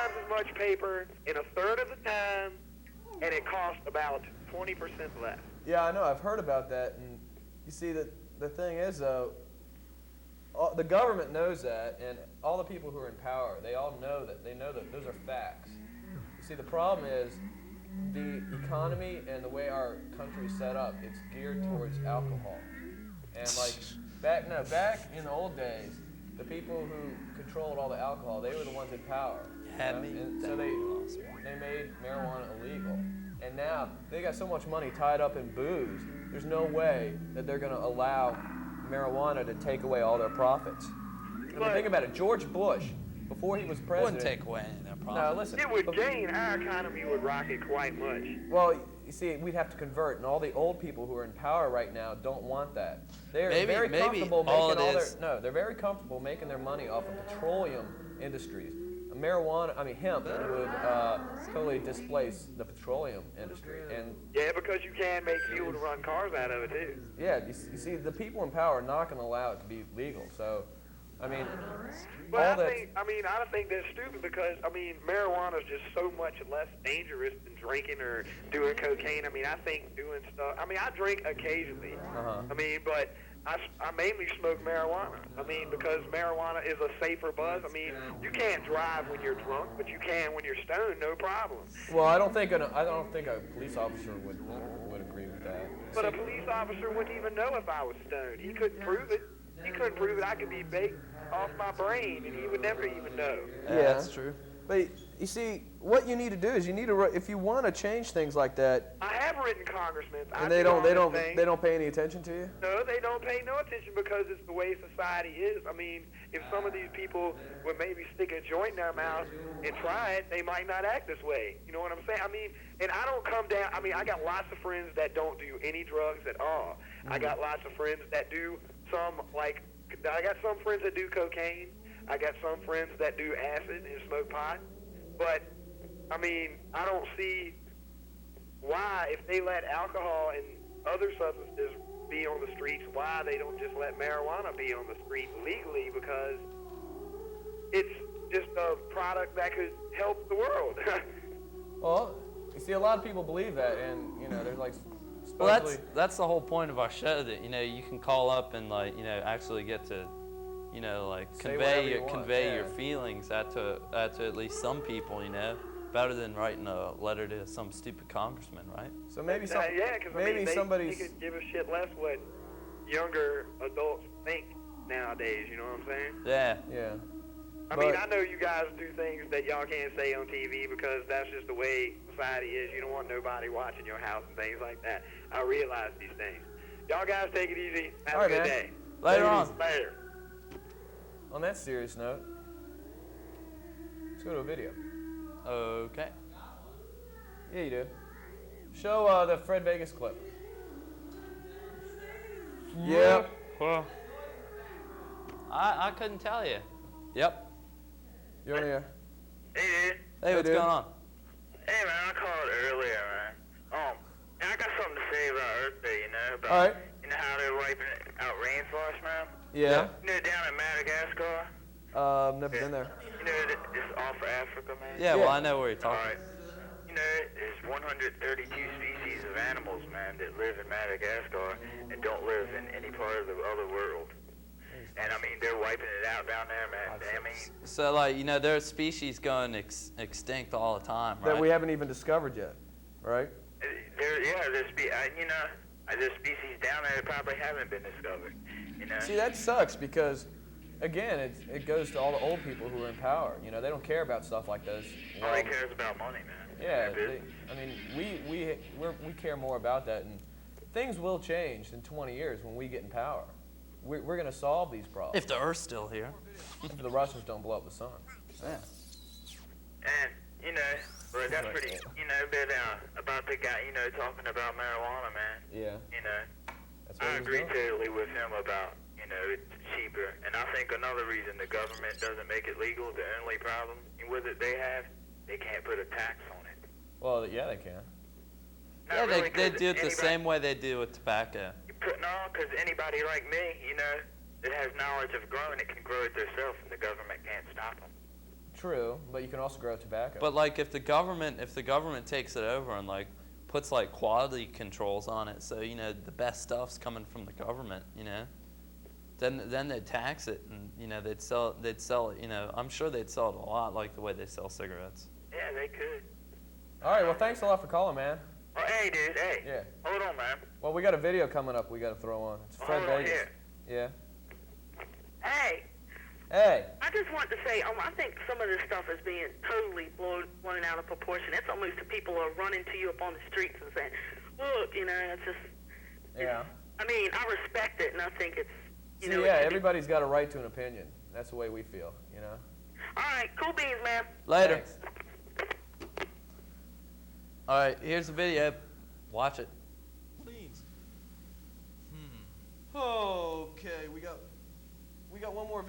times as much paper in a third of the time, and it costs about 20% less. Yeah, I know. I've heard about that, and you see that the thing is, though, the government knows that, and all the people who are in power, they all know that. They know that those are facts. You see, the problem is the economy and the way our country is set up. It's geared towards alcohol, and like back in the old days, the people who controlled all the alcohol, they were the ones in power. And so they made marijuana illegal. And now they got so much money tied up in booze, there's no way that they're going to allow marijuana to take away all their profits. I mean, think about it. George Bush, before he was president... It wouldn't take away any of their profits. No, listen. It would gain. Our economy would rocket quite much. Well, you see, we'd have to convert, and all the old people who are in power right now don't want that. They're very comfortable making they're very comfortable making their money off of petroleum industries. Hemp would totally displace the petroleum industry. And yeah, because you can make fuel to run cars out of it too. Yeah, you see, the people in power are not going to allow it to be legal. So, I mean, but I think that's stupid because marijuana is just so much less dangerous than drinking or doing cocaine. I think doing stuff. I drink occasionally. But I mainly smoke marijuana. Because marijuana is a safer buzz. You can't drive when you're drunk, but you can when you're stoned, no problem. Well, I don't think a police officer would agree with that. But a police officer wouldn't even know if I was stoned. He couldn't prove it. I could be baked off my brain, and he would never even know. Yeah, that's true. But you see, what you need to do is if you want to change things like that. I have written congressmen. And they don't pay any attention to you? No, they don't pay no attention because it's the way society is. If some of these people would maybe stick a joint in their mouth and try it, they might not act this way. You know what I'm saying? And I don't come down. I got lots of friends that don't do any drugs at all. I got lots of friends that do I got some friends that do cocaine. I got some friends that do acid and smoke pot. But, I don't see why, if they let alcohol and other substances be on the streets, why they don't just let marijuana be on the street legally, because it's just a product that could help the world. Well, you see, a lot of people believe that, and, there's like... Well, that's the whole point of our show, that, you can call up and, actually get to... convey your feelings out to at least some people, better than writing a letter to some stupid congressman, right? So maybe somebody could give a shit less what younger adults think nowadays. You know what I'm saying? Yeah. Yeah. I know you guys do things that y'all can't say on TV because that's just the way society is. You don't want nobody watching your house and things like that. I realize these things. Y'all guys take it easy. Have a good day. Later on. Later. On that serious note, let's go to a video. Okay. Yeah, you do. Show the Fred Vegas clip. Yep. Well, I couldn't tell you. Yep. You want to? Hey, what's going on? Hey, man, I called earlier, man. I got something to say about Earth Day, about, all right. How they're wiping out rainforest, man? Yeah. Down in Madagascar? Never been there. It's all for Africa, man? Yeah, well, I know where you're talking. All right. There's 132 species of animals, man, that live in Madagascar and don't live in any part of the other world. And, they're wiping it out down there, man. So, there's species going extinct all the time, right? That we haven't even discovered yet, right? There's species down there that probably haven't been discovered, See, that sucks because, again, it goes to all the old people who are in power. They don't care about stuff like this. All they care is about money, man. Yeah, we care more about that, and things will change in 20 years when we get in power. We're going to solve these problems. If the Earth's still here. If the Russians don't blow up the sun. Yeah. And, but that's pretty, but about the guy, talking about marijuana, man. Yeah. I agree totally with him about, it's cheaper. And I think another reason the government doesn't make it legal, the only problem with it they can't put a tax on it. Well, yeah, they can. Yeah, they do it the same way they do with tobacco. No, because anybody like me, that has knowledge of growing it can grow it themselves, and the government can't stop them. True, but you can also grow tobacco. But like if the government takes it over and like puts like quality controls on it, so the best stuff's coming from the government, then they'd tax it, and they'd sell it. I'm sure they'd sell it a lot like the way they sell cigarettes. Yeah, they could. All right, well, thanks a lot for calling, man. Oh, hey, dude, hey. Yeah. Hold on, man. Well, we got a video coming up we got to throw on. It's Fred Hold on Vegas. here. Yeah. Hey, Hey. I just want to say, I think some of this stuff is being totally blown out of proportion. It's almost that people are running to you up on the streets and saying, look, it's just, Yeah. I mean, I respect it, and I think it's, See, yeah, everybody's got a right to an opinion. That's the way we feel, All right, cool beans, man. Later. Thanks. All right, here's the video. Watch it. Beanz. Okay, we got one more video.